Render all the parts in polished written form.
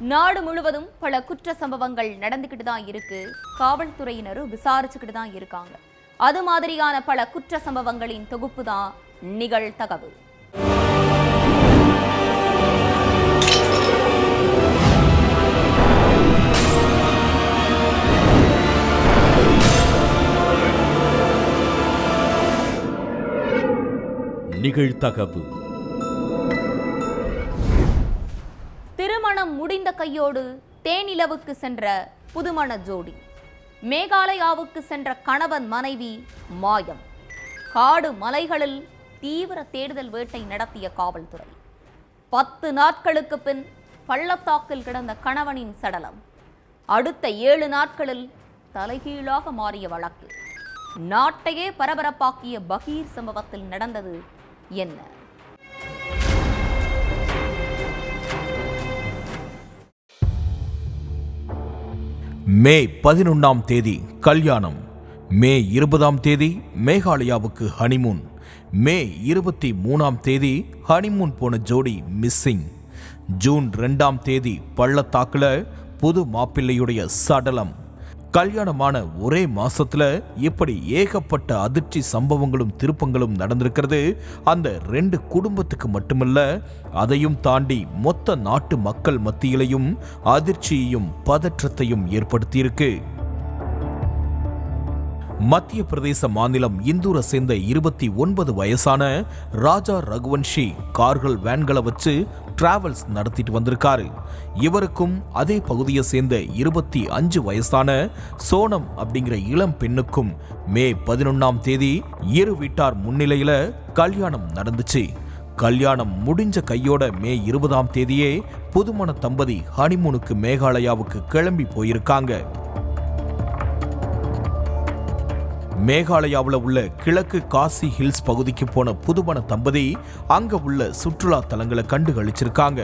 நாடு முழுவதும் பல குற்ற சம்பவங்கள் நடந்துக்கிட்டு தான் இருக்கு. காவல்துறையினரும் விசாரிச்சுக்கிட்டு தான் இருக்காங்க. அது மாதிரியான பல குற்ற சம்பவங்களின் தொகுப்பு தான் நிகழ்தகவு. நிகழ்தகவு. திருமணம் முடிந்த கையோடு தேனிலவுக்கு சென்ற புதுமண ஜோடி, மேகாலயாவுக்கு சென்ற கணவன் மனைவி மாயம், காடு மலைகளில் தீவிர தேடுதல் வேட்டை நடத்திய காவல்துறை, 10 நாட்களுக்கு பின் பள்ளத்தாக்கில் கிடந்த கணவனின் சடலம், அடுத்த 7 நாட்களில் தலைகீழாக மாறிய வழக்கு, நாட்டையே பரபரப்பாக்கிய பகீர் சம்பவத்தில் நடந்தது என்ன? மே 11ஆம் தேதி கல்யாணம். மே 20ஆம் தேதி மேகாலயாவுக்கு ஹனிமூன். மே 23ஆம் தேதி ஹனிமூன் போன ஜோடி மிஸ்ஸிங். ஜூன் 2ஆம் தேதி பள்ளத்தாக்குல புது மாப்பிள்ளையுடைய சடலம். கல்யாணமான ஒரே மாசத்துல இப்படி ஏகப்பட்ட அதிர்ச்சி சம்பவங்களும் திருப்பங்களும் நடந்திருக்கிறது. அந்த 2 குடும்பத்துக்கு மட்டுமல்ல, அதையும் தாண்டி மொத்த நாட்டு மக்கள் மத்தியிலையும் அதிர்ச்சியையும் பதற்றத்தையும் ஏற்படுத்தியிருக்கு. மத்திய பிரதேச மாநிலம் இந்தூரை சேர்ந்த 29 வயசான ராஜா ரகுவன்ஷி கார்கள் வேன்களை வச்சு டிராவல்ஸ் நடத்திட்டு வந்திருக்காரு. இவருக்கும் அதே பகுதியை சேர்ந்த 25 வயசான சோனம் அப்படிங்கிற இளம் பெண்ணுக்கும் மே 11ஆம் தேதி இரு வீட்டார் முன்னிலையில கல்யாணம் நடந்துச்சு. கல்யாணம் முடிஞ்ச கையோட மே 20ஆம் தேதியே புதுமண தம்பதி ஹனிமூனுக்கு மேகாலயாவுக்கு கிளம்பி போயிருக்காங்க. மேகாலயாவில் உள்ள கிழக்கு காசி ஹில்ஸ் பகுதிக்கு போன புதுமண தம்பதி அங்க உள்ள சுற்றுலா தலங்களை கண்டு கழிச்சிருக்காங்க.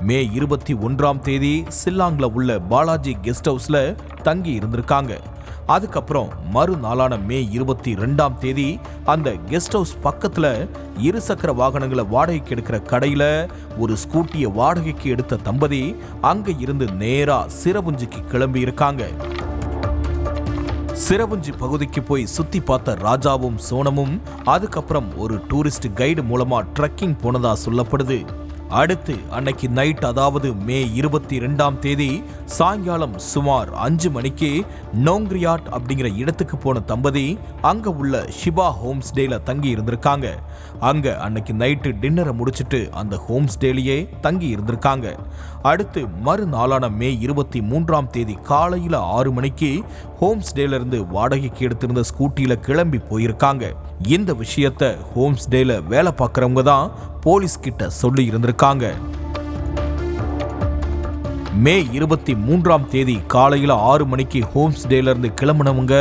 மே 21ஆம் தேதி சில்லாங்ல உள்ள பாலாஜி கெஸ்ட் ஹவுஸ்ல தங்கி இருந்திருக்காங்க. அதுக்கப்புறம் மறுநாளான மே 22ஆம் தேதி அந்த கெஸ்ட் ஹவுஸ் பக்கத்துல இருசக்கர வாகனங்களை வாடகைக்கு எடுக்கிற கடையில ஒரு ஸ்கூட்டியை வாடகைக்கு எடுத்த தம்பதி அங்க இருந்து நேரா சிரபுஞ்சிக்கு கிளம்பி இருக்காங்க. சிரபுஞ்சி பகுதிக்கு போய் சுத்தி பார்த்த ராஜாவும் சோனமும் அதுக்கப்புறம் ஒரு டூரிஸ்ட் கைடு மூலமா ட்ரெக்கிங் போனதா சொல்லப்படுது. அடுத்து அன்னைக்கு நைட், அதாவது மே 22ஆம் தேதி சாயங்காலம் சுமார் 5 மணிக்கு நோங்ரியாட் அப்படிங்கிற இடத்துக்கு போன தம்பதி அங்க உள்ள ஷிபா ஹோம் ஸ்டேல தங்கி இருந்திருக்காங்க. அங்க அன்னைக்கு நைட்டு டின்னரை முடிச்சுட்டு அந்த ஹோம் ஸ்டேலியே தங்கி இருந்திருக்காங்க. அடுத்து மறுநாளான மே 23ஆம் தேதி காலையில 6 மணிக்கு ஹோம் ஸ்டேல இருந்து வாடகைக்கு எடுத்திருந்த ஸ்கூட்டியில கிளம்பி போயிருக்காங்க. இந்த விஷயத்த ஹோம் ஸ்டேல வேலை பார்க்கறவங்க தான் போலீஸ் கிட்ட சொல்லி இருந்திருக்காங்க. மே 23ஆம் தேதி காலையில 6 மணிக்கு ஹோம் ஸ்டேல இருந்து கிளம்பினவங்க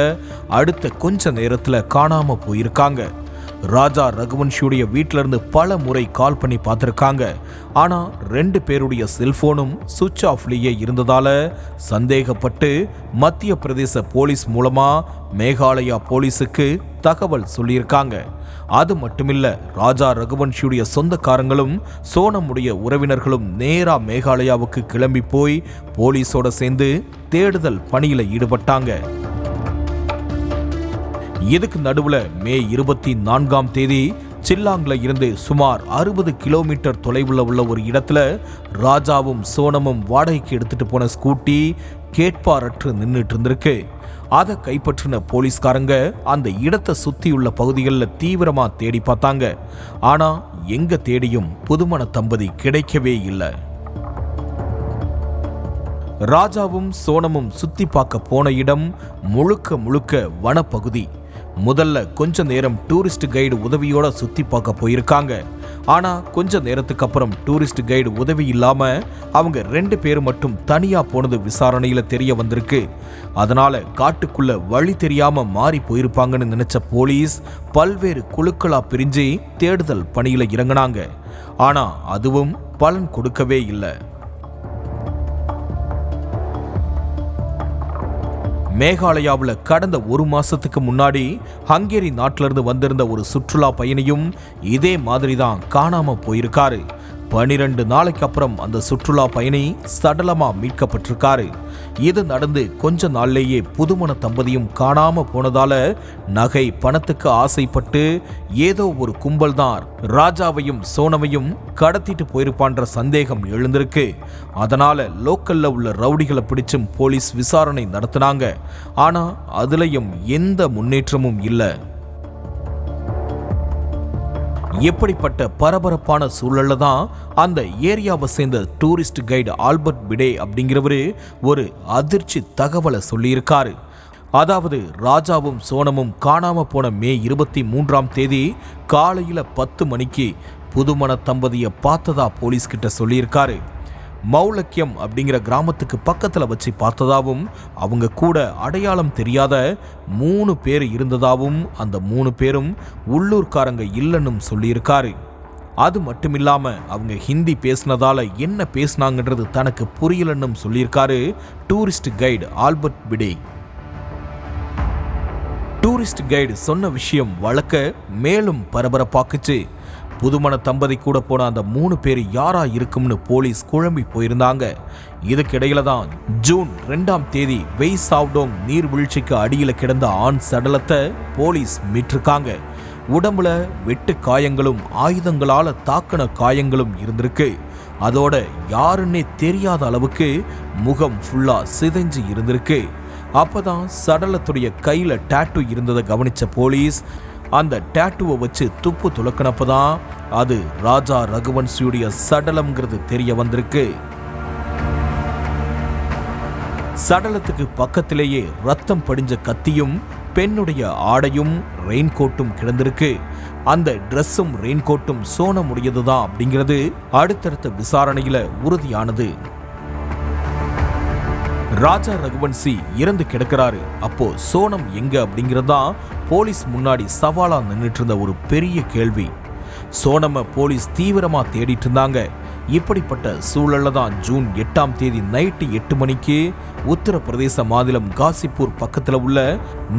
அடுத்த கொஞ்ச நேரத்துல காணாம போயிருக்காங்க. ராஜா ரகுவன்ஷியுடைய வீட்டில இருந்து பல முறை கால் பண்ணி பார்த்திருக்காங்க. ஆனா 2 பேருடைய செல்போனும் சுவிட்ச் ஆஃப்லயே இருந்ததால சந்தேகப்பட்டு மத்திய பிரதேச போலீஸ் மூலமா மேகாலயா போலீஸுக்கு தகவல் சொல்லியிருக்காங்க. அது மட்டுமில்ல, ராஜா ரகுவன்ஷியுடைய சொந்தக்காரங்களும் சோனமுடைய உறவினர்களும் நேரா மேகாலயாவுக்கு கிளம்பி போய் போலீஸோட சேர்ந்து தேடுதல் பணியில ஈடுபட்டாங்க. இதுக்கு நடுவுல மே 24ஆம் தேதி சில்லாங்ல இருந்து சுமார் 60 கிலோமீட்டர் தொலைவுல உள்ள ஒரு இடத்துல ராஜாவும் சோனமும் வாடகைக்கு எடுத்துட்டு போன ஸ்கூட்டி கேட்பாரற்று நின்றுட்டு இருந்திருக்கு. அதை கைப்பற்றின போலீஸ்காரங்க அந்த இடத்தை சுத்தியுள்ள பகுதிகளில் தீவிரமா தேடி பார்த்தாங்க. ஆனா எங்க தேடியும் புதுமண தம்பதி கிடைக்கவே இல்லை. ராஜாவும் சோனமும் சுத்தி பார்க்க போன இடம் முழுக்க முழுக்க வனப்பகுதி. முதல்ல கொஞ்ச நேரம் டூரிஸ்ட் கைடு உதவியோட சுத்தி பார்க்க போயிருக்காங்க. ஆனா கொஞ்ச நேரத்துக்கு அப்புறம் டூரிஸ்ட் கைடு உதவி இல்லாம அவங்க 2 பேர் மட்டும் தனியா போனது விசாரணையில தெரிய வந்திருக்கு. அதனால காட்டுக்குள்ள வழி தெரியாம மாறி போயிருப்பாங்கன்னு நினைச்ச போலீஸ் பல்வேறு குழுக்களா பிரிஞ்சு தேடுதல் பணியில இறங்கினாங்க. ஆனா அதுவும் பலன் கொடுக்கவே இல்லை. மேகாலயாவில் கடந்த 1 மாசத்துக்கு முன்னாடி ஹங்கேரி நாட்டிலிருந்து வந்திருந்த ஒரு சுற்றுலா பயணியும் இதே மாதிரி தான் காணாம போயிருக்காரு. 12 நாளைக்கு அப்புறம் அந்த சுற்றுலா பயணி சடலமா மீட்கப்பட்டிருக்காரு. இது நடந்து கொஞ்ச நாள்லேயே புதுமண தம்பதியும் காணாம போனதால நகை பணத்துக்கு ஆசைப்பட்டு ஏதோ ஒரு கும்பல் தான் ராஜாவையும் சோனமையும் கடத்திட்டு போயிருப்பான்ற சந்தேகம் எழுந்திருக்கு. அதனால லோக்கல்ல உள்ள ரவுடிகளை பிடிச்சும் போலீஸ் விசாரணை நடத்தினாங்க. ஆனா அதுலயும் எந்த முன்னேற்றமும் இல்லை. எப்படிப்பட்ட பரபரப்பான சூழல்ல தான் அந்த ஏரியாவை சேர்ந்த டூரிஸ்ட் கைடு ஆல்பர்ட் பிடே அப்படிங்கிறவரு ஒரு அதிர்ச்சி தகவலை சொல்லியிருக்காரு. அதாவது ராஜாவும் சோனமும் காணாம போன மே 23ஆம் தேதி காலையில 10 மணிக்கு புதுமண தம்பதியை பார்த்ததா போலீஸ் கிட்ட சொல்லியிருக்காரு. மௌலக்கியம் அப்படிங்கிற கிராமத்துக்கு பக்கத்துல வச்சு பார்த்ததாவும் அவங்க கூட அடையாளம் தெரியாத 3 பேர் இருந்ததாவும் அந்த 3 பேரும் உள்ளூர்காரங்க இல்லைன்னு சொல்லியிருக்காரு. அது மட்டுமில்லாம அவங்க ஹிந்தி பேசினதால என்ன பேசினாங்கன்றது தனக்கு புரியலன்னு சொல்லியிருக்காரு tourist guide Albert FIDE. Tourist guide சொன்ன விஷயம் வழக்க மேலும் பரபரப்பாக்குச்சு. புதுமண தம்பதி கூட போன அந்த 3 பேர் யாரா இருக்கும்னு போலீஸ் குழம்பி போயிருந்தாங்க. இதுக்கிடையில தான் ஜூன் 2ஆம் தேதி வெய்சாவ்டோங் நீர்வீழ்ச்சிக்கு அடியில கிடந்த ஆண் சடலத்தை போலீஸ் மீட்டிருக்காங்க. உடம்புல வெட்டு காயங்களும் ஆயுதங்களால தாக்கின காயங்களும் இருந்திருக்கு. அதோட யாருன்னே தெரியாத அளவுக்கு முகம் ஃபுல்லா சிதைஞ்சு இருந்திருக்கு. அப்பதான் சடலத்துடைய கையில டாட்டூ இருந்ததை கவனிச்ச போலீஸ் அந்த டாட்டூவை வச்சு துப்பு துலக்கினப்பதான் அது ராஜா ரகுவன்சியுடைய சடலம்ங்கிறது தெரிய வந்திருக்கு. சடலத்துக்கு பக்கத்திலேயே ரத்தம் படிஞ்ச கத்தியும் பெண்ணுடைய ஆடையும் ரெயின்கோட்டும் கிடந்திருக்கு. அந்த ட்ரெஸ்ஸும் ரெயின்கோட்டும் சோனமுடையதுதான் அப்படிங்கிறது அடுத்தடுத்த விசாரணையில உறுதியானது. ராஜா ரகுவன்சி இறந்து கிடக்கிறாரு. அப்போ சோனம் எங்க அப்படிங்கிறதான் போலீஸ் முன்னாடி சவாலா நின்றுட்டு இருந்த ஒரு பெரிய கேள்வி. சோனம போலீஸ் தீவிரமா தேடிட்டு இருந்தாங்க. இப்படிப்பட்ட சூழல்ல தான் ஜூன் 8ஆம் தேதி நைட்டு 8 மணிக்கு உத்தரப்பிரதேச மாநிலம் காசிப்பூர் பக்கத்துல உள்ள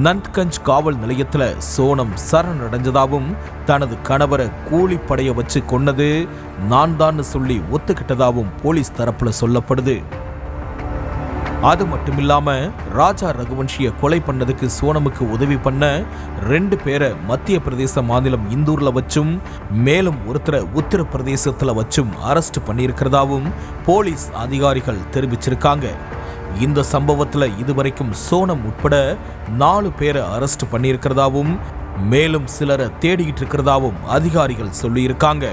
நந்த்கஞ்ச் காவல் நிலையத்துல சோனம் சரணடைஞ்சதாவும் தனது கணவரை கூலிப்படைய வச்சு கொன்னது நான் தான் சொல்லி ஒத்துக்கிட்டதாவும் போலீஸ் தரப்புல சொல்லப்படுது. அது மட்டுமில்லாம ராஜா ரகுவன்ஷியை கொலை பண்ணதுக்கு சோனமுக்கு உதவி பண்ண 2 பேரை மத்திய பிரதேச மாநிலம் இந்தூர்ல வச்சும் மேலும் ஒருத்தரை உத்தரப்பிரதேசத்துல வச்சும் அரெஸ்ட் பண்ணியிருக்கிறதாவும் போலீஸ் அதிகாரிகள் தெரிவிச்சிருக்காங்க. இந்த சம்பவத்துல இதுவரைக்கும் சோனம் உட்பட 4 பேரை அரெஸ்ட் பண்ணியிருக்கிறதாவும் மேலும் சிலரை தேடிட்டு இருக்கிறதாவும் அதிகாரிகள் சொல்லியிருக்காங்க.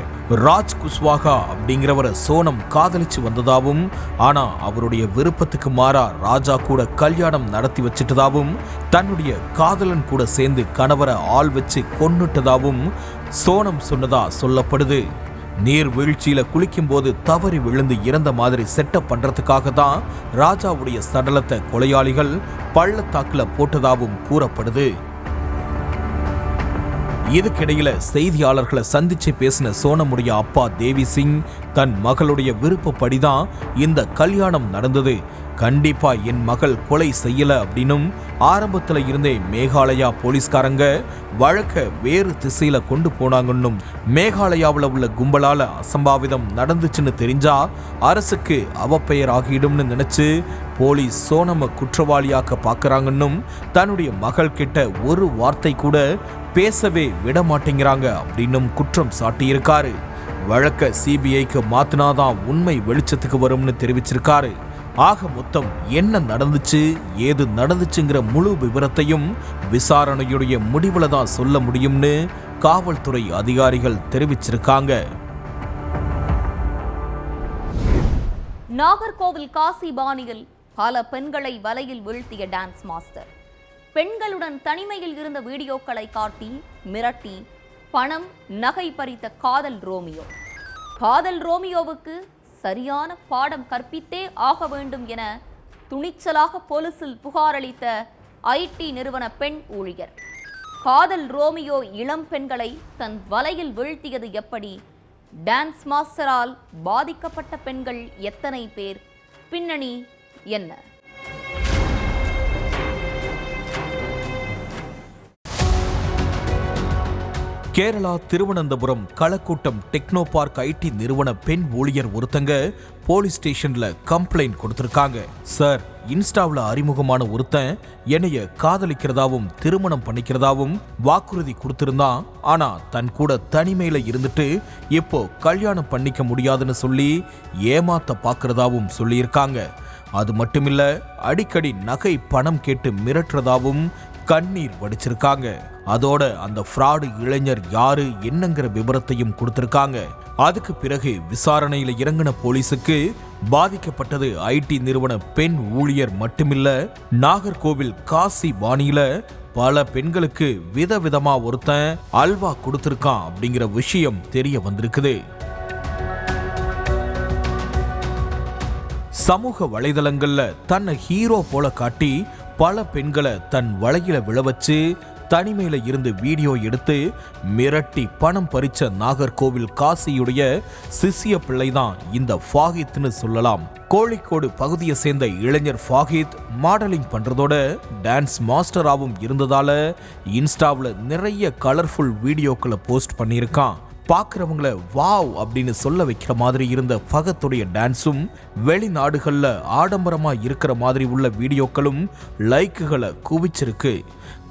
ராஜ் குஷ்வாகா அப்படிங்கிறவரை சோனம் காதலிச்சு வந்ததாவும் ஆனா அவருடைய விருப்பத்துக்கு மாறா ராஜா கூட கல்யாணம் நடத்தி வச்சிட்டதாவும் தன்னுடைய காதலன் கூட சேர்ந்து கணவரை ஆள் வச்சு கொன்னுட்டதாவும் சோனம் சொன்னதா சொல்லப்படுது. நீர்வீழ்ச்சியில குளிக்கும் போது தவறி விழுந்து இறந்த மாதிரி செட்டப் பண்றதுக்காக தான் ராஜாவுடைய சடலத்தை கொலையாளிகள் பள்ளத்தாக்குல போட்டதாவும் கூறப்படுது. இதுக்கிடையில செய்தியாளர்களை சந்திச்சு பேசின சோனமுடைய அப்பா தேவி சிங் தன் மகளுடைய விருப்பப்படிதான் இந்த கல்யாணம் நடந்தது, கண்டிப்பா என் மகள் கொலை செய்யல அப்படின்னும் ஆரம்பத்துல இருந்தே மேகாலயா போலீஸ்காரங்க வழக்க வேறு திசையில கொண்டு போனாங்கன்னும் மேகாலயாவில் உள்ள கும்பலால அசம்பாவிதம் நடந்துச்சுன்னு தெரிஞ்சா அரசுக்கு அவப்பெயர் ஆகிடும்னு நினைச்சு போலீஸ் சோனம குற்றவாளியாக்க பாக்குறாங்கன்னும் தன்னுடைய மகள் கிட்ட ஒரு வார்த்தை கூட பேசவே விட மாட்டேங்கிறாங்க அப்படின்னும் குற்றம் சாட்டியிருக்காரு. வழக்க சிபிஐக்கு மாத்தினாதான் உண்மை வெளிச்சத்துக்கு வரும்னு தெரிவிச்சிருக்காரு. ஆக மொத்தம் என்ன நடந்துச்சு ஏது நடந்துச்சுங்கிற முழு விவரத்தையும் விசாரணையுடைய முடிவுல தான் சொல்ல முடியும்னு காவல்துறை அதிகாரிகள் தெரிவிச்சிருக்காங்க. நாகர்கோவில் காசிபாணியில் பல பெண்களை வலையில் வீழ்த்திய டான்ஸ் மாஸ்டர். பெண்களுடன் தனிமையில் இருந்த வீடியோக்களை காட்டி மிரட்டி பணம் நகை பறித்த காதல் ரோமியோ. காதல் ரோமியோவுக்கு சரியான பாடம் கற்பித்தே ஆக வேண்டும் என துணிச்சலாக போலீசில் புகாரளித்த ஐடி நிறுவன பெண் ஊழியர். காதல் ரோமியோ இளம் பெண்களை தன் வலையில் வீழ்த்தியது எப்படி? டான்ஸ் மாஸ்டரால் பாதிக்கப்பட்ட பெண்கள் எத்தனை பேர்? பின்னணி என்ன? Kerala Thiruvananthapuram Kazhakkoottam Technopark IT நிறுவன பெண் ஊழியர் ஒருத்தங்க போலீஸ் ஸ்டேஷன்ல கம்ப்ளைண்ட் கொடுத்திருக்காங்க. சார், இன்ஸ்டாவில் அறிமுகமான ஒருத்தன் என்னைய காதலிக்கிறதாவும் திருமணம் பண்ணிக்கிறதாவும் வாக்குறுதி கொடுத்திருந்தான். ஆனா தன் கூட தனிமையில இருந்துட்டு இப்போ கல்யாணம் பண்ணிக்க முடியாதுன்னு சொல்லி ஏமாத்த பாக்குறதாவும் சொல்லியிருக்காங்க. அது மட்டுமில்ல, அடிக்கடி நகை பணம் கேட்டு மிரட்டுறதாவும் கண்ணீர் வடிச்சிருக்காங்க. அதோட அந்த ஃப்ராடு இளைஞர் யாரு என்னங்கிற விபரத்தையும் கொடுத்திருக்காங்க. அதுக்கு பிறகு விசாரணையில இறங்கின போலீஸுக்கு பாதிக்கப்பட்டது ஐடி நிறுவன பெண் ஊழியர் மட்டுமில்ல, நாகர்கோவில் காசி பாணியில பல பெண்களுக்கு விதவிதமா ஒருத்தன் அல்வா கொடுத்திருக்கான் அப்படிங்கிற விஷயம் தெரிய வந்திருக்குது. சமூக வலைதளங்கள்ல தன்னை ஹீரோ போல காட்டி பல பெண்களை தன் வலையில விழ வச்சு தனிமையில இருந்து வீடியோ எடுத்து மிரட்டி பணம் பறிச்ச நாகர்கோவில் காசியுடைய சிசிய பிள்ளைதான் இந்த ஃபாகித்னு சொல்லலாம். கோழிக்கோடு பகுதியை சேர்ந்த இளைஞர் ஃபாகித் மாடலிங் பண்றதோட டான்ஸ் மாஸ்டராகவும் இருந்ததால இன்ஸ்டாவில் நிறைய கலர்ஃபுல் வீடியோக்களை போஸ்ட் பண்ணியிருக்கான். பார்க்குறவங்கள வாவ் அப்படின்னு சொல்ல வைக்கிற மாதிரி இருந்த ஃபகத்துடைய டான்ஸும் வெளிநாடுகளில் ஆடம்பரமாக இருக்கிற மாதிரி உள்ள வீடியோக்களும் லைக்குகளை குவிச்சிருக்கு.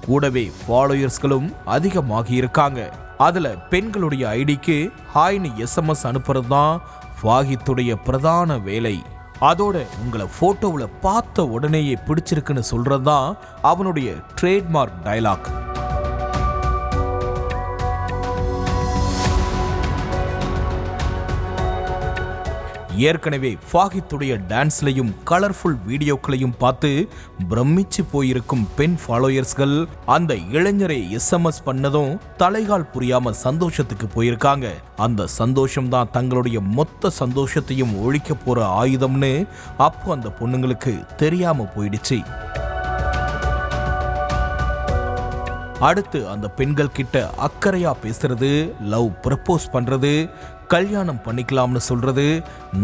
கூடவே ஃபாலோயர்ஸ்களும் அதிகமாகி இருக்காங்க. அதில் பெண்களுடைய ஐடிக்கு ஹாய்னு SMS அனுப்புறது தான் ஃபாகித்துடைய பிரதான வேலை. அதோட உங்களை ஃபோட்டோவில் பார்த்த உடனேயே பிடிச்சிருக்குன்னு சொல்கிறது தான் அவனுடைய ட்ரேட்மார்க் டயலாக். ஏற்கனவே ஃபாகித்துடைய டான்ஸ்லையும் கலர்ஃபுல் வீடியோக்களையும் பார்த்து பிரமிச்சு போயிருக்கும் பெண் ஃபாலோயர்ஸ்கள் அந்த இளைஞரை SMS பண்ணதும் தலைகால் புரியாம சந்தோஷத்துக்கு போயிருக்காங்க. அந்த சந்தோஷம் தான் தங்களுடைய மொத்த சந்தோஷத்தையும் ஒழிக்க போற ஆயுதம்னு அப்போ அந்த பொண்ணுங்களுக்கு தெரியாம போயிடுச்சு. அடுத்து அந்த பெண்கள் கிட்ட அக்கறையா பேசுறது, லவ் ப்ரப்போஸ் பண்றது, கல்யாணம் பண்ணிக்கலாம்னு சொல்றது,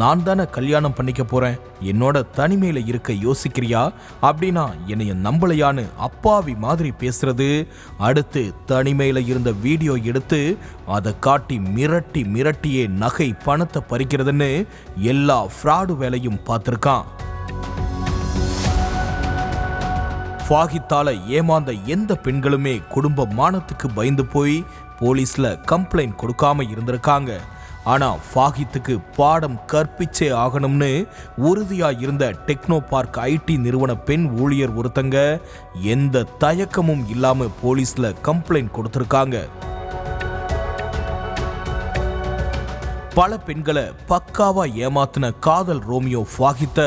நான் தானே கல்யாணம் பண்ணிக்க போறேன், என்னோட தனிமையில இருக்க யோசிக்கிறியா, அப்படின்னா என்னைய நம்பலையான்னு அப்பாவி மாதிரி பேசுறது, அடுத்து தனிமையில இருந்த வீடியோ எடுத்து அதை காட்டி மிரட்டியே நகை பணத்தை பறிக்கிறதுன்னு எல்லா ஃப்ராடு வேலையும் பார்த்திருக்கான். ஃபாகித்தால ஏமாந்த எந்த பெண்களுமே குடும்ப மானத்துக்கு பயந்து போய் போலீஸ்ல கம்ப்ளைண்ட் கொடுக்காம இருந்திருக்காங்க. ஆனா ஃபாகித்துக்கு பாடம் கற்பிச்சே ஆகணும்னு உறுதியா இருந்த டெக்னோ பார்க் ஐடி நிறுவன பெண் ஊழியர் ஒருத்தங்க எந்த தயக்கமும் இல்லாம போலீஸ்ல கம்ப்ளைண்ட் கொடுத்திருக்காங்க. பல பெண்களை பக்காவா ஏமாத்தின காதல் ரோமியோ ஃபாகித்த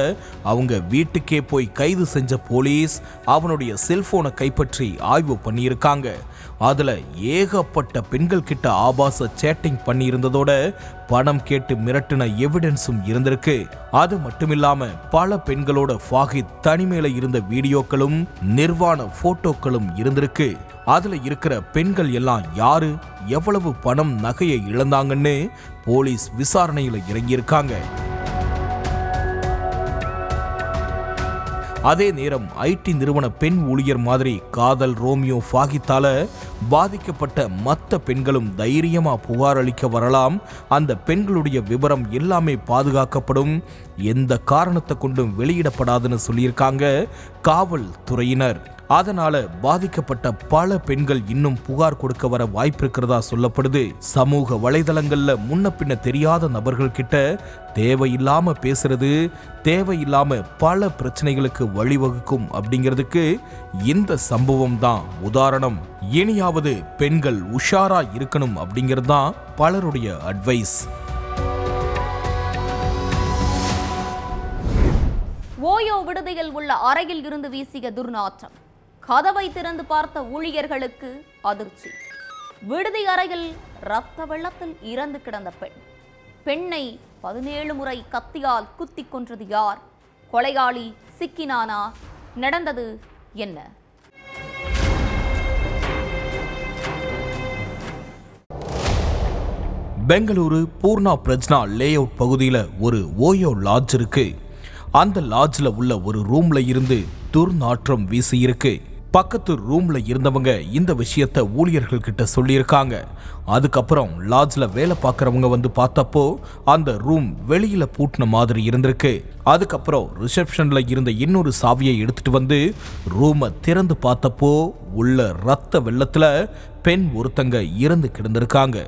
அவங்க வீட்டுக்கே போய் கைது செஞ்ச போலீஸ் அவனுடைய செல்போனை கைப்பற்றி ஆய்வு பண்ணியிருக்காங்க. அதுல ஏகப்பட்ட பெண்கள் கிட்ட ஆபாச சேட்டிங் பண்ணி இருந்ததோட பணம் கேட்டு மிரட்டின எவிடன்ஸும் இருந்திருக்கு. அது மட்டுமில்லாம பல பெண்களோட ஃபாகித் தனிமையில இருந்த வீடியோக்களும் நிர்வாண போட்டோக்களும் இருந்திருக்கு. அதுல இருக்கிற பெண்கள் எல்லாம் யாரு, எவ்வளவு பணம் நகையை இழந்தாங்கன்னு போலீஸ் விசாரணையில இறங்கியிருக்காங்க. அதே நேரம் ஐடி நிறுவன பெண் ஊழியர் மாதிரி காதல் ரோமியோ ஃபாகித்தால பாதிக்கப்பட்ட மற்ற பெண்களும் தைரியமா புகார் அளிக்க வரலாம். அந்த பெண்களுடைய விவரம் எல்லாமே பாதுகாக்கப்படும், எந்த காரணத்தை கொண்டும் வெளியிடப்படாதுன்னு சொல்லியிருக்காங்க காவல்துறையினர். அதனால பாதிக்கப்பட்ட பல பெண்கள் இன்னும் புகார் கொடுக்க வர வாய்ப்பு இருக்கிறதா சொல்லப்படுது. சமூக வலைதளங்கள்ல முன்ன பின்ன தெரியாத நபர்கள் கிட்ட தேவையில்லாம பேசுறது தேவையில்லாம பல பிரச்சனைகளுக்கு வழிவகுக்கும் அப்படிங்கிறதுக்கு இந்த சம்பவம் தான் உதாரணம். இனியாவது பெண்கள் உஷாரா இருக்கணும் அப்படிங்கிறது தான் பலருடைய அட்வைஸ். ஓயோ விடுதியில் உள்ள அறையில் இருந்து வீசிய துர்நாற்றம், கதவை திறந்து பார்த்த ஊழியர்களுக்கு அதிர்ச்சி. விடுதி அறையில் ரத்த வெள்ளத்தில் இறந்து கிடந்த பெண்ணை 17 முறை கத்தியால் குத்தி கொன்றது யார்? கொலையாளி சிக்கினானா? நடந்தது என்ன? பெங்களூரு பூர்ணா பிரஜ்னா லே அவுட் பகுதியில் ஒரு ஓயோ லாட்ஜ் இருக்கு. அந்த லாட்ஜில் உள்ள ஒரு ரூம்ல இருந்து துர்நாற்றம் வீசியிருக்கு. பக்கத்து ரூம்ல இருந்தவங்க இந்த விஷயத்த ஊழியர்கள் கிட்ட சொல்லியிருக்காங்க. அதுக்கப்புறம் லாட்ஜ்ல வேலை பார்க்கறவங்க வந்து பார்த்தப்போ அந்த ரூம் வெளியில பூட்டின மாதிரி இருந்திருக்கு. அதுக்கப்புறம் ரிசப்ஷன்ல இருந்த இன்னொரு சாவியை எடுத்துட்டு வந்து ரூமை திறந்து பார்த்தப்போ உள்ள ரத்த வெள்ளத்துல பெண் ஒருத்தங்க இறந்து கிடந்திருக்காங்க.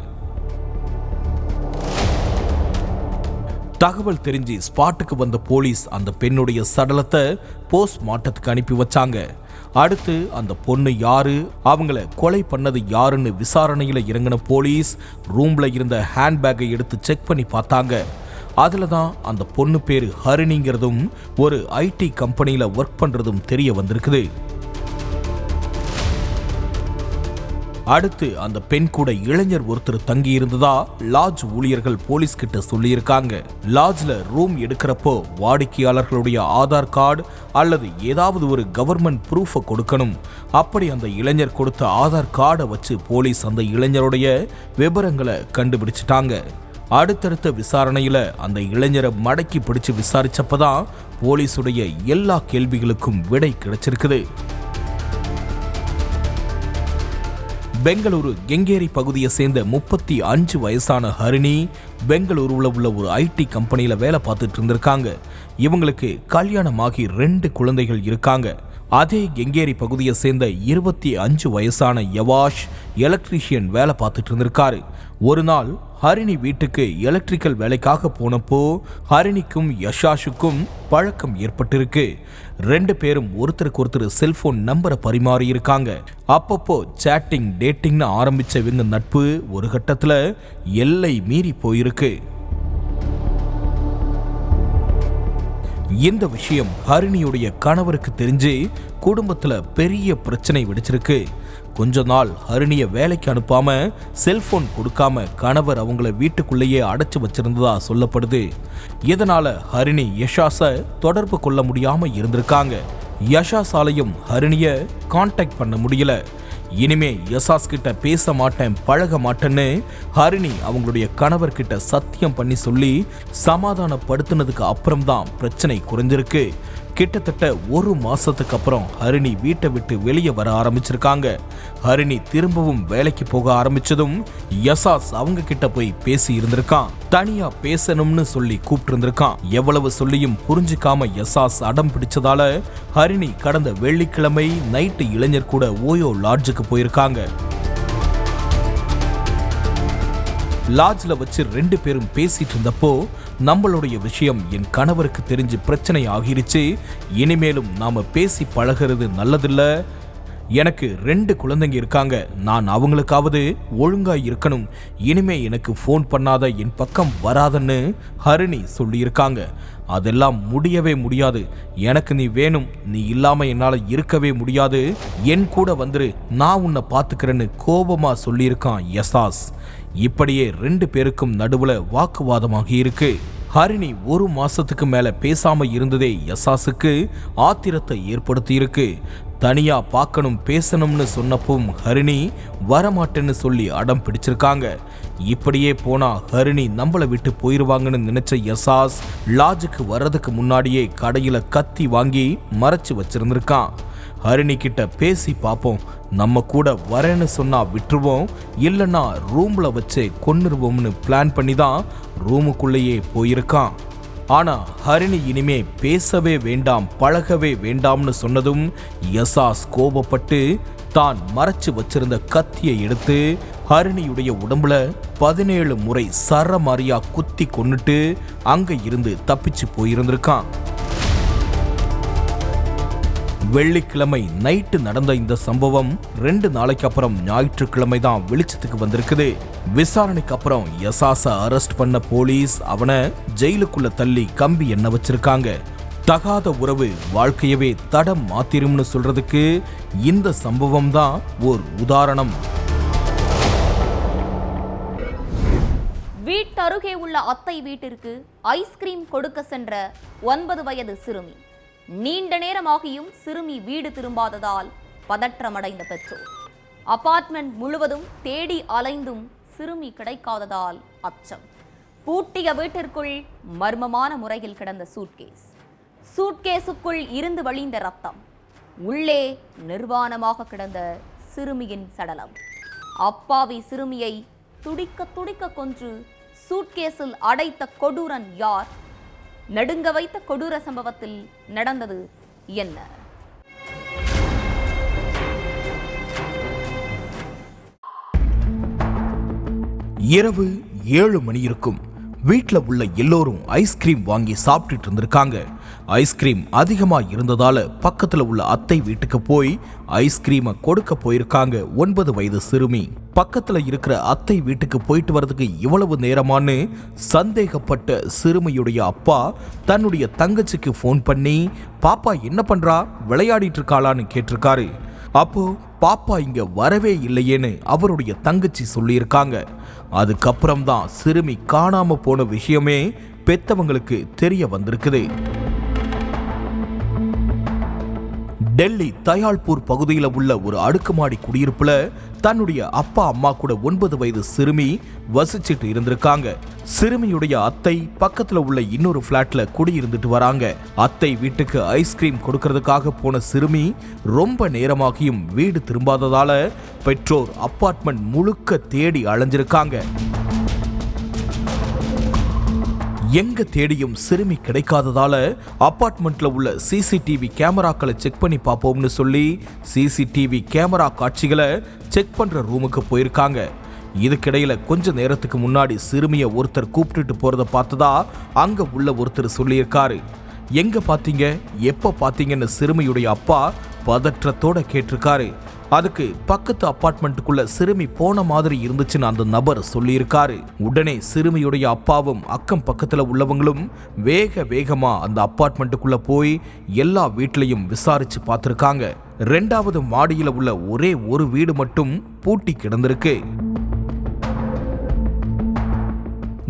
தகவல் தெரிஞ்சு ஸ்பாட்டுக்கு வந்த போலீஸ் அந்த பெண்ணுடைய சடலத்தை போஸ்ட்மார்ட்டத்துக்கு அனுப்பி வச்சாங்க. அடுத்து அந்த பொண்ணு யாரு, அவங்கள கொலை பண்ணது யாருன்னு விசாரணையில இறங்கின போலீஸ் ரூம்ல இருந்த ஹேண்ட்பேக்கை எடுத்து செக் பண்ணி பார்த்தாங்க. அதுல தான் அந்த பொண்ணு பேரு ஹரிணிங்கிறதும் ஒரு ஐடி கம்பெனியில ஒர்க் பண்றதும் தெரிய வந்திருக்குது. அடுத்து அந்த பெண் கூட இளைஞர் ஒருத்தர் தங்கி இருந்ததா லாட்ஜ் ஊழியர்கள் போலீஸ் கிட்ட சொல்லியிருக்காங்க. லாட்ஜ்ல ரூம் எடுக்கிறப்போ வாடிக்கையாளர்களுடைய ஆதார் கார்டு அல்லது ஏதாவது ஒரு கவர்மெண்ட் ப்ரூஃபை கொடுக்கணும். அப்படி அந்த இளைஞர் கொடுத்த ஆதார் கார்டை வச்சு போலீஸ் அந்த இளைஞருடைய விவரங்களை கண்டுபிடிச்சிட்டாங்க. அடுத்தடுத்த விசாரணையில அந்த இளைஞரை மடக்கி பிடிச்சு விசாரிச்சப்பதான் போலீஸுடைய எல்லா கேள்விகளுக்கும் விடை கிடைச்சிருக்குது. பெங்களூரு கெங்கேரி பகுதியை சேர்ந்த 35 வயசான ஹரிணி பெங்களூருவில் உள்ள ஒரு ஐடி கம்பெனியில் வேலை பார்த்துட்டு இருந்திருக்காங்க. இவங்களுக்கு கல்யாணமாகி 2 குழந்தைகள் இருக்காங்க. அதே கெங்கேரி பகுதியை சேர்ந்த 25 வயசான யவாஷ் எலக்ட்ரீஷியன் வேலை பார்த்துட்டு இருந்திருக்காரு. ஒரு நாள் ஹரிணி வீட்டுக்கு எலக்ட்ரிக்கல் வேலைக்காக போனப்போ ஹரிணிக்கும் யஷாஷுக்கும் பழக்கம் ஏற்பட்டிருக்கு. 2 பேரும் ஒருத்தருக்கு ஒருத்தர் செல்போன் நம்பரை பரிமாறி இருக்காங்க. அப்பப்போ சேட்டிங் டேட்டிங்னு ஆரம்பிச்ச இவங்க நட்பு ஒரு கட்டத்துல எல்லை மீறி போயிருக்கு. இந்த விஷயம் ஹரிணியுடைய கணவருக்கு தெரிஞ்சு குடும்பத்துல பெரிய பிரச்சனை வெடிச்சிருக்கு. கொஞ்ச நாள் ஹரிணிய வேலைக்கு அனுப்பாம செல்போன் கொடுக்காம கணவர் அவங்கள வீட்டுக்குள்ளேயே அடைச்சு வச்சிருந்ததா சொல்லப்படுது. இதனால ஹரிணி யஷாஸை தொடர்பு கொள்ள முடியாம இருந்திருக்காங்க. யஷாஸாலையும் ஹரிணிய கான்டாக்ட் பண்ண முடியல. இனிமே யசாஸ் கிட்ட பேச மாட்டேன், பழக மாட்டேன்னு ஹரிணி அவங்களுடைய கணவர்கிட்ட சத்தியம் பண்ணி சொல்லி சமாதானப்படுத்தினதுக்கு அப்புறம் தான் பிரச்சனை குறைஞ்சிருக்கு. கிட்டத்தட்ட 1 மாசத்துக்கு அப்புறம் ஹரிணி வீட்டை விட்டு வெளியே வர ஆரம்பிச்சிருக்காங்க. ஹரிணி திரும்பவும் வேலைக்கு போக ஆரம்பிச்சதும் யசாஸ் அவங்க கிட்ட போய் பேசி இருந்திருக்கான். தனியா பேசணும்னு சொல்லி கூப்பிட்டு இருந்திருக்கான். எவ்வளவு சொல்லியும் புரிஞ்சுக்காம யசாஸ் அடம் பிடிச்சதால ஹரிணி கடந்த வெள்ளிக்கிழமை நைட்டு இளைஞர் கூட ஓயோ லாட்ஜுக்கு போயிருக்காங்க. லாட்ஜ்ல வச்சு 2 பேரும் பேசிட்டு இருந்தப்போ நம்மளுடைய விஷயம் என் கணவருக்கு தெரிஞ்சு பிரச்சனை ஆகிருச்சு. இனிமேலும் நாம பேசி பழகிறது நல்லதில்ல. எனக்கு 2 குழந்தைங்க இருக்காங்க. நான் அவங்களுக்காவது ஒழுங்கா இருக்கணும். இனிமே எனக்கு ஃபோன் பண்ணாத, என் பக்கம் வராதன்னு ஹரிணி சொல்லியிருக்காங்க. அதெல்லாம் முடியவே முடியாது. எனக்கு நீ வேணும். நீ இல்லாம என்னால இருக்கவே முடியாது. என் கூட வந்துரு, நான் உன்னை பாத்துக்கிறேன்னு கோபமா சொல்லியிருக்கான் யசாஸ். இப்படியே 2 பேருக்கும் நடுவுல வாக்குவாதமாகி இருக்கு. ஹரிணி 1 மாசத்துக்கு மேல பேசாம இருந்ததே யசாஸுக்கு ஆத்திரத்தை ஏற்படுத்தி இருக்கு. தனியா பார்க்கணும், பேசணும்னு சொன்னப்பும் ஹரிணி வரமாட்டேன்னு சொல்லி அடம் பிடிச்சிருக்காங்க. இப்படியே போனா ஹரிணி நம்மளை விட்டு போயிருவாங்கன்னு நினைச்ச யசாஸ் லாட்ஜுக்கு வர்றதுக்கு முன்னாடியே கடையில கத்தி வாங்கி மறைச்சு வச்சிருந்திருக்கான். ஹரிணி கிட்ட பேசி பார்ப்போம், நம்ம கூட வரேன்னு சொன்னா விட்டுருவோம், இல்லைன்னா ரூம்ல வச்சு கொன்னுருவோம்னு பிளான் பண்ணி தான் ரூமுக்குள்ளேயே போயிருக்கான். ஆனா ஹரிணி இனிமே பேசவே வேண்டாம், பழகவே வேண்டாம்னு சொன்னதும் யசாஸ் கோபப்பட்டு தான் மறைச்சு வச்சிருந்த கத்தியை எடுத்து ஹரிணியுடைய உடம்புல 17 முறை சரமாரியா குத்தி கொன்னுட்டு அங்க இருந்து தப்பிச்சு போயிருந்திருக்கான். வெள்ளிக்கிழமை நைட்டு நடந்த இந்த சம்பவம் 2 நாளைக்கு அப்புறம் ஞாயிற்றுக்கிழமை தான் வெளிச்சத்துக்கு வந்திருக்குது. விசாரணைக்கு அப்புறம் யசாஸ அரெஸ்ட் பண்ண போலீஸ் அவனை ஜெயிலுக்குள்ள தள்ளி கம்பி எண்ண வச்சிருக்காங்க. தகாத உறவு வாழ்க்கையவே தடம் மாத்திரும்னு சொல்றதுக்கு இந்த சம்பவம் தான் ஒரு உதாரணம். வீட்டருகே உள்ள அத்தை வீட்டிற்கு ஐஸ்கிரீம் கொடுக்க சென்ற 9 வயது சிறுமி. நீண்ட நேரமாகியும் சிறுமி வீடு திரும்பாததால் பதற்றமடைந்த பெற்றோர். அபார்ட்மெண்ட் முழுவதும் தேடி அலைந்தும் சிறுமி கிடைக்காததால் அச்சம். பூட்டிய வீட்டிற்குள் மர்மமான முறையில் கிடந்த சூட்கேஸ். சூட்கேஸுக்குள் இருந்து வழிந்த ரத்தம். உள்ளே நிர்வாணமாக கிடந்த சிறுமியின் சடலம். அப்பாவி சிறுமியை துடிக்க துடிக்க கொன்று சூட்கேஸில் அடைத்த கொடூரன் யார்? நடுங்க வைத்த கொடூர சம்பவத்தில் நடந்தது என்ன? இரவு 7 மணி இருக்கும். வீட்டில் உள்ள எல்லோரும் ஐஸ்கிரீம் வாங்கி சாப்பிட்டுட்டு இருந்திருக்காங்க. ஐஸ்கிரீம் அதிகமாக இருந்ததால பக்கத்தில் உள்ள அத்தை வீட்டுக்கு போய் ஐஸ்கிரீமை கொடுக்க போயிருக்காங்க 9 வயது சிறுமி. பக்கத்தில் இருக்கிற அத்தை வீட்டுக்கு போயிட்டு வரதுக்கு இவ்வளவு நேரமானு சந்தேகப்பட்ட சிறுமியுடைய அப்பா தன்னுடைய தங்கச்சிக்கு ஃபோன் பண்ணி பாப்பா என்ன பண்றா, விளையாடிட்டு இருக்காளான்னு கேட்டிருக்காரு. அப்போ பாப்பா இங்க வரவே இல்லையேன்னு அவருடைய தங்கச்சி சொல்லியிருக்காங்க. அதுக்கப்புறம் தான் சிறுமி காணாம போன விஷயமே பெத்தவங்களுக்கு தெரிய வந்திருக்குது. டெல்லி தயாள்பூர் பகுதியில் உள்ள ஒரு அடுக்குமாடி குடியிருப்புல தன்னுடைய அப்பா அம்மா கூட 9 வயது சிறுமி வசிச்சுட்டு இருந்திருக்காங்க. சிறுமியுடைய அத்தை பக்கத்துல உள்ள இன்னொரு பிளாட்ல குடியிருந்துட்டு வராங்க. அத்தை வீட்டுக்கு ஐஸ்கிரீம் கொடுக்கறதுக்காக போன சிறுமி ரொம்ப நேரமாகியும் வீடு திரும்பாததால பெற்றோர் அபார்ட்மெண்ட் முழுக்க தேடி அலைஞ்சிருக்காங்க. எங்க தேடியும் சிறுமி கிடைக்காததால அபார்ட்மெண்ட்ல உள்ள சிசிடிவி கேமராக்களை செக் பண்ணி பார்ப்போம்னு சொல்லி சிசிடிவி கேமரா காட்சிகளை செக் பண்ற ரூமுக்கு போயிருக்காங்க. இதுக்கிடையில கொஞ்ச நேரத்துக்கு முன்னாடி சிறுமியை ஒருத்தர் கூப்பிட்டுட்டு போறத பார்த்ததா அங்க உள்ள ஒருத்தர் சொல்லியிருக்காரு. எங்க பாத்தீங்க, எப்ப பாத்தீங்கன்னு சிறுமியுடைய அப்பா பதற்றத்தோட கேட்டிருக்காரு. அதுக்கு பக்கத்து அபார்ட்மெண்ட்டுக்குள்ள சிறுமி போன மாதிரி இருந்துச்சுன்னு அந்த நபர் சொல்லியிருக்காரு. உடனே சிறுமியுடைய அப்பாவும் அக்கம் பக்கத்துல உள்ளவங்களும் வேகமா அந்த அபார்ட்மெண்ட்டுக்குள்ள போய் எல்லா வீட்லயும் விசாரிச்சு பார்த்திருக்காங்க. 2வது மாடியில உள்ள ஒரே ஒரு வீடு மட்டும் பூட்டி கிடந்திருக்கு.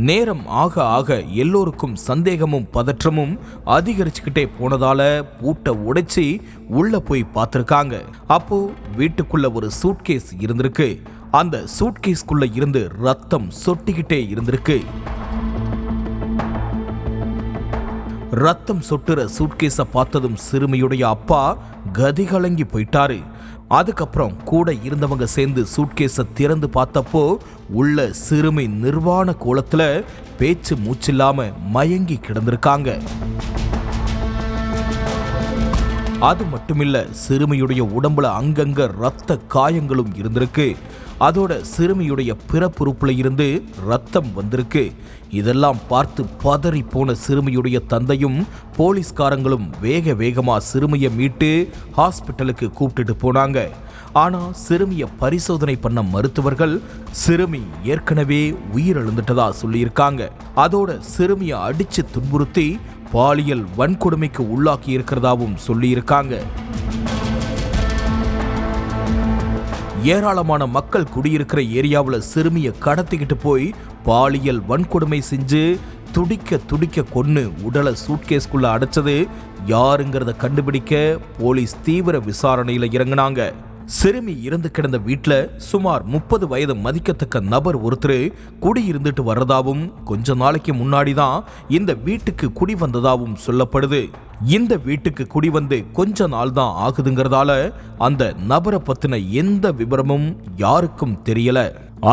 நேரம் ஆக ஆக எல்லோருக்கும் சந்தேகமும் பதற்றமும் அதிகரிச்சுக்கிட்டே போனதால பூட்டை உடைச்சி உள்ள போய் பார்த்திருக்காங்க. அப்போ வீட்டுக்குள்ள ஒரு சூட்கேஸ் இருந்திருக்கு. அந்த சூட்கேஸ்க்குள்ள இருந்து ரத்தம் சொட்டிக்கிட்டே இருந்திருக்கு. ரத்தம் சொட்டுற சூட்கேஸை பார்த்ததும் சிறுமியுடைய அப்பா கதிகலங்கி போயிட்டாரு. அதுக்கப்புறம் கூட இருந்தவங்க சேர்ந்து சூட்கேஸை திறந்து பார்த்தப்போ உள்ள சிறுமி நிர்வாண கோலத்துல பேச்சு மூச்சில்லாம மயங்கி கிடந்திருக்காங்க. அது மட்டுமில்ல, சிறுமியுடைய உடம்புல அங்கங்க ரத்த காயங்களும் இருந்திருக்கு. அதோட சிறுமியுடைய பிறப்புறுப்புல இருந்து ரத்தம் வந்திருக்கு. இதெல்லாம் பார்த்து பதறி போன சிறுமியுடைய தந்தையும் போலீஸ்காரங்களும் வேகமா சிறுமியை மீட்டு ஹாஸ்பிட்டலுக்கு கூப்பிட்டுட்டு போனாங்க. ஆனா சிறுமியை பரிசோதனை பண்ண மருத்துவர்கள் சிறுமி ஏற்கனவே உயிரிழந்துட்டதா சொல்லியிருக்காங்க. அதோட சிறுமியை அடிச்சு துன்புறுத்தி பாலியல் வன்கொடுமைக்கு உள்ளாக்கி இருக்கிறதாவும் சொல்லியிருக்காங்க. ஏராளமான மக்கள் குடியிருக்கிற ஏரியாவில் சிறுமியை கடத்திக்கிட்டு போய் பாலியல் வன்கொடுமை செஞ்சு துடிக்க கொன்னு உடலை சூட்கேஸ்குள்ள அடைச்சது யாருங்கிறத கண்டுபிடிக்க போலீஸ் தீவிர விசாரணையில இறங்கினாங்க. சிறுமி இறந்து கிடந்த வீட்டுல சுமார் 30 வயது மதிக்கத்தக்க நபர் ஒருத்தர் குடியிருந்துட்டு வர்றதாவும் கொஞ்ச நாளைக்கு முன்னாடிதான் இந்த வீட்டுக்கு குடி வந்ததாவும் சொல்லப்படுது. இந்த வீட்டுக்கு குடி வந்து கொஞ்ச நாள் தான் ஆகுதுங்கிறதால அந்த நபரை பத்தின எந்த விவரமும் யாருக்கும் தெரியல.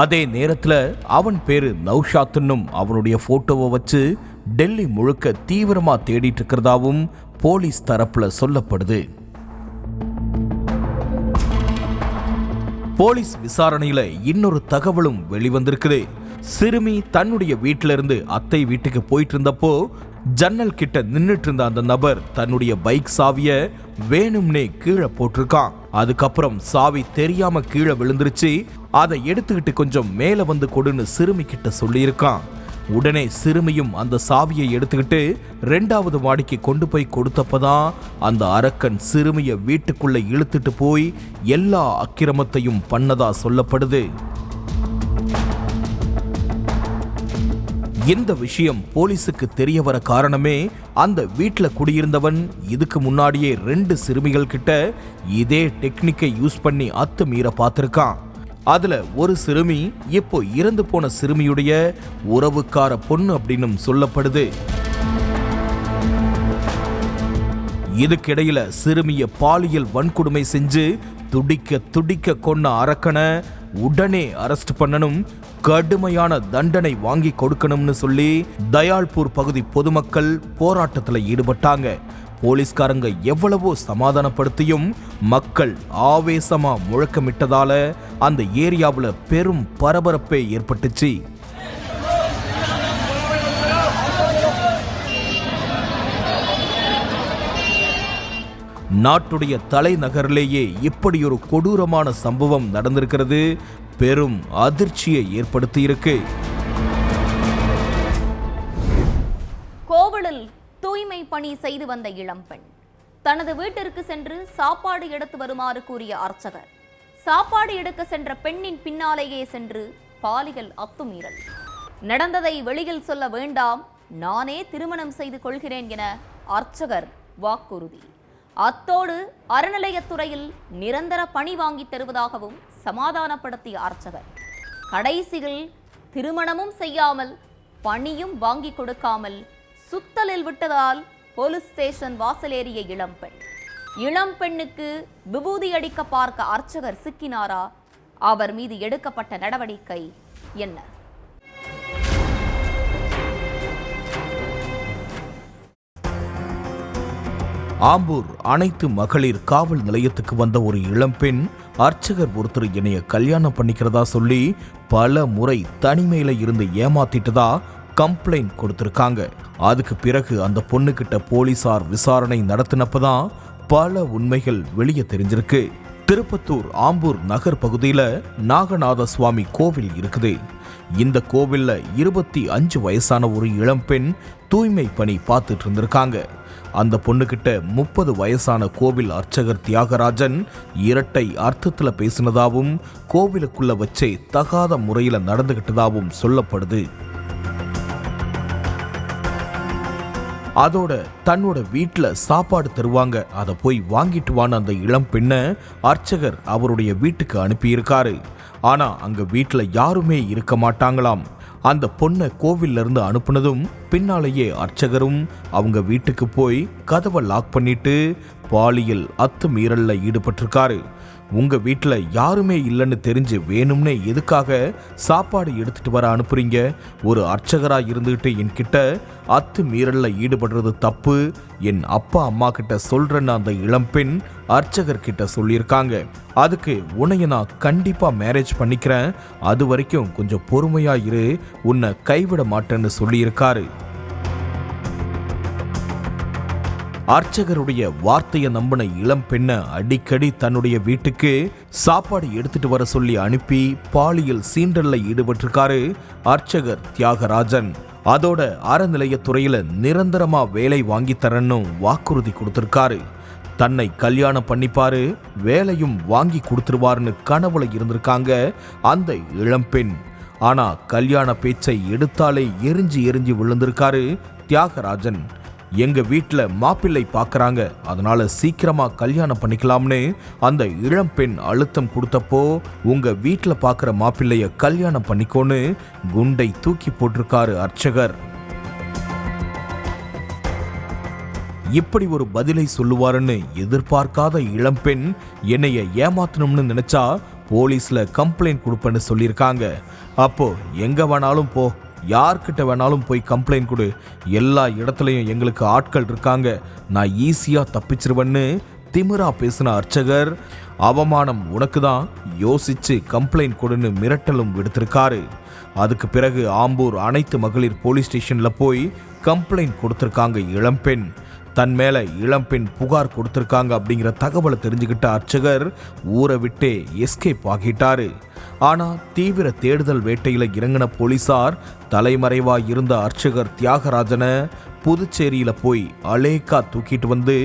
அதே நேரத்துல அவன் பேரு நௌஷாத்னும் அவனுடைய போட்டோவை வச்சு டெல்லி முழுக்க தீவிரமா தேடிட்டு இருக்கிறதாவும் போலீஸ் தரப்புல சொல்லப்படுது. போலீஸ் விசாரணையில இன்னொரு தகவலும் வெளிவந்திருக்குது. சிறுமி தன்னுடைய வீட்டில இருந்து அத்தை வீட்டுக்கு போயிட்டு இருந்தப்போ ஜன்னல் கிட்ட நின்னுட்டு இருந்த அந்த நபர் தன்னுடைய பைக் சாவிய வேணும்னே கீழே போட்டிருக்கான். அதுக்கப்புறம் சாவி தெரியாம கீழே விழுந்துருச்சு. அதை எடுத்துக்கிட்டு கொஞ்சம் மேல வந்து கொடுன்னு சிறுமி கிட்ட சொல்லியிருக்கான். உடனே சிறுமியும் அந்த சாவியை எடுத்துக்கிட்டு 2வது மாடிக்கு கொண்டு போய் கொடுத்தப்பதான் அந்த அரக்கன் சிறுமியை வீட்டுக்குள்ள இழுத்துட்டு போய் எல்லா அக்கிரமத்தையும் பண்ணதா சொல்லப்படுது. இந்த விஷயம் போலீஸுக்கு தெரிய வர காரணமே அந்த வீட்டுல குடியிருந்தவன் இதுக்கு முன்னாடியே 2 சிறுமிகள் கிட்ட இதே டெக்னிக்கை யூஸ் பண்ணி அத்துமீற பார்த்திருக்கான். அதுல ஒரு சிறுமி இப்போ இறந்து போன சிறுமியுடைய உறவுக்கார பொண்ணு அப்படின்னு சொல்லப்படுது. இதுக்கிடையில சிறுமிய பாலியல் வன்கொடுமை செஞ்சு துடிக்க துடிக்க கொன்ன அரக்கனை உடனே அரெஸ்ட் பண்ணணும், கடுமையான தண்டனை வாங்கி கொடுக்கணும்னு சொல்லி தயாள்பூர் பகுதி பொதுமக்கள் போராட்டத்தில் ஈடுபட்டாங்க. போலீஸ்காரங்க எவ்வளவோ சமாதானப்படுத்தியும் மக்கள் ஆவேசமா முழக்கமிட்டதால அந்த ஏரியாவில் பெரும் பரபரப்பே ஏற்பட்டுச்சு. நாட்டுடைய தலைநகரிலேயே இப்படி ஒரு கொடூரமான சம்பவம் நடந்திருக்கிறது. பெரும் அதிர்ச்சியை ஏற்படுத்தியிருக்கு. கோவிலில் தூய்மை பணி செய்து வந்த இளம்பெண் தனது வீட்டிற்கு சென்று சாப்பாடு எடுத்து வருமாறு கூறிய அர்ச்சகர் சாப்பாடு எடுக்க சென்ற பெண்ணின் பின்னாலேயே சென்று பாலியல் அத்துமீறல். நடந்ததை வெளியில் சொல்ல வேண்டாம், நானே திருமணம் செய்து கொள்கிறேன் என அர்ச்சகர் வாக்குறுதி. அத்தோடு அறநிலையத்துறையில் நிரந்தர பணி வாங்கி தருவதாகவும் சமாதானப்படுத்திய அர்ச்சகர் கடைசியில் திருமணமும் செய்யாமல் பணியும் வாங்கி கொடுக்காமல் சுத்தலில் விட்டதால் போலீஸ் ஸ்டேஷன் வாசலேறிய இளம்பெண்ணுக்கு விபூதி அடிக்க பார்க்க அர்ச்சகர் சிக்கினாரா? அவர் மீது எடுக்கப்பட்ட நடவடிக்கை என்ன? ஆம்பூர் அனைத்து மகளிர் காவல் நிலையத்துக்கு வந்த ஒரு இளம்பெண் அர்ச்சகர் ஒருத்தர் என்னைய கல்யாணம் பண்ணிக்கிறதா சொல்லி பல முறை தனிமையில இருந்து ஏமாத்திட்டதா கம்ப்ளைண்ட் கொடுத்திருக்காங்க. அதுக்கு பிறகு அந்த பொண்ணுகிட்ட போலீசார் விசாரணை நடத்தினப்பதான் பல உண்மைகள் வெளியே தெரிஞ்சிருக்கு. திருப்பத்தூர் ஆம்பூர் நகர் பகுதியில நாகநாத சுவாமி கோவில் இருக்குது. இந்த கோவில்ல 25 வயசான ஒரு இளம்பெண் தூய்மை பணி பார்த்துட்டு இருந்திருக்காங்க. அந்த பொண்ணுகிட்ட 30 வயசான கோவில் அர்ச்சகர் தியாகராஜன் இரட்டை அர்த்தத்துல பேசினதாவும் கோவிலுக்குள்ள வச்சே தகாத முறையில நடந்துகிட்டதாவும் சொல்லப்படுது. அதோட தன்னோட வீட்டுல சாப்பாடு தருவாங்க, அதை போய் வாங்கிட்டு வான்னு அந்த இளம் பெண்ணை அர்ச்சகர் அவருடைய வீட்டுக்கு அனுப்பியிருக்காரு. ஆனா அங்க வீட்டுல யாருமே இருக்க மாட்டாங்களாம். அந்த பொண்ணை கோவில்ல இருந்து அனுப்புனதும் பின்னாலேயே அர்ச்சகரும் அவங்க வீட்டுக்கு போய் கதவை லாக் பண்ணிட்டு பாலியல் அத்துமீறல்ல ஈடுபட்டிருக்காரு. உங்க வீட்டுல யாருமே இல்லைன்னு தெரிஞ்சு வேணும்னே எதுக்காக சாப்பாடு எடுத்துட்டு வர அனுப்புறீங்க? ஒரு அர்ச்சகரா இருந்துகிட்டு என்கிட்ட அத்துமீறல்ல ஈடுபடுறது தப்பு, என் அப்பா அம்மா கிட்ட சொல்றேன்னு அந்த இளம்பெண் அர்ச்சகர் கிட்ட சொல்லியிருக்காங்க. அதுக்கு உன்னைய நான் கண்டிப்பா மேரேஜ் பண்ணிக்கிறேன், அது வரைக்கும் கொஞ்சம் பொறுமையா இரு, உன்னை கைவிட மாட்டேன்னு சொல்லியிருக்காரு. அர்ச்சகருடைய வார்த்தையை நம்பின இளம் பெண்ணை அடிக்கடி தன்னுடைய வீட்டுக்கு சாப்பாடு எடுத்துட்டு வர சொல்லி அனுப்பி பாலியல் சீண்டல்ல ஈடுபட்டிருக்காரு அர்ச்சகர் தியாகராஜன். அதோட அறநிலையத்துறையில நிரந்தரமா வேலை வாங்கி தரன்னு வாக்குறுதி கொடுத்திருக்காரு. தன்னை கல்யாணம் பண்ணிப்பாரு, வேலையும் வாங்கி கொடுத்துருவாருன்னு கனவுல இருந்திருக்காங்க அந்த இளம்பெண். ஆனா கல்யாண பேச்சை எடுத்தாலே எரிஞ்சு விழுந்திருக்காரு தியாகராஜன். எங்க வீட்டுல மாப்பிள்ளை பாக்குறாங்க, அதனால சீக்கிரமா கல்யாணம் பண்ணிக்கலாம்னு அந்த இளம்பெண் அழுத்தம் கொடுத்தப்போ உங்க வீட்டுல பாக்குற மாப்பிள்ளைய கல்யாணம் பண்ணிக்கோன்னு குண்டை தூக்கி போட்டிருக்காரு அர்ச்சகர். இப்படி ஒரு பதிலை சொல்லுவாருன்னு எதிர்பார்க்காத இளம்பெண் என்னைய ஏமாத்தணும்னு நினைச்சா போலீஸ்ல கம்ப்ளைண்ட் கொடுப்பேன்னு சொல்லியிருக்காங்க. அப்போ எங்க வேணாலும் போ, யார்கிட்ட வேணாலும் போய் கம்ப்ளைண்ட் கொடு, எல்லா இடத்துலையும் எங்களுக்கு ஆட்கள் இருக்காங்க, நான் ஈஸியா தப்பிச்சிருவேன்னு திமிரா பேசின அர்ச்சகர் அவமானம் உனக்கு தான், யோசிச்சு கம்ப்ளைண்ட் கொடுன்னு மிரட்டலும் விடுத்திருக்காரு. அதுக்கு பிறகு ஆம்பூர் அனைத்து மகளிர் போலீஸ் ஸ்டேஷன்ல போய் கம்ப்ளைண்ட் கொடுத்திருக்காங்க இளம்பெண். தன் மேல இளம்பெண் புகார் கொடுத்திருக்காங்க அப்படிங்கிற தகவலை தெரிஞ்சுக்கிட்ட அர்ச்சகர் ஊரை விட்டே எஸ்கேப் ஆகிட்டாரு. ஆனா தீவிர தேடுதல் வேட்டையில இறங்கின போலீசார் தலைமறைவா இருந்த அர்ச்சகர் தியாகராஜனை புதுச்சேரியில போய் அலேக்கா தூக்கிட்டு வந்து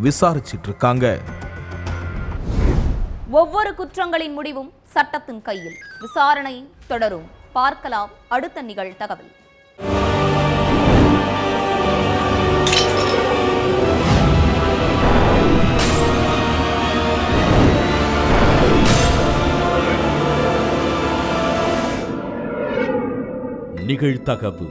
விசாரிச்சிட்டு இருக்காங்க. ஒவ்வொரு குற்றங்களின் முடிவும் சட்டத்தின் கையில். விசாரணை தொடரும். பார்க்கலாம் அடுத்த நிகழ்தகவல். நிகழ்தகவு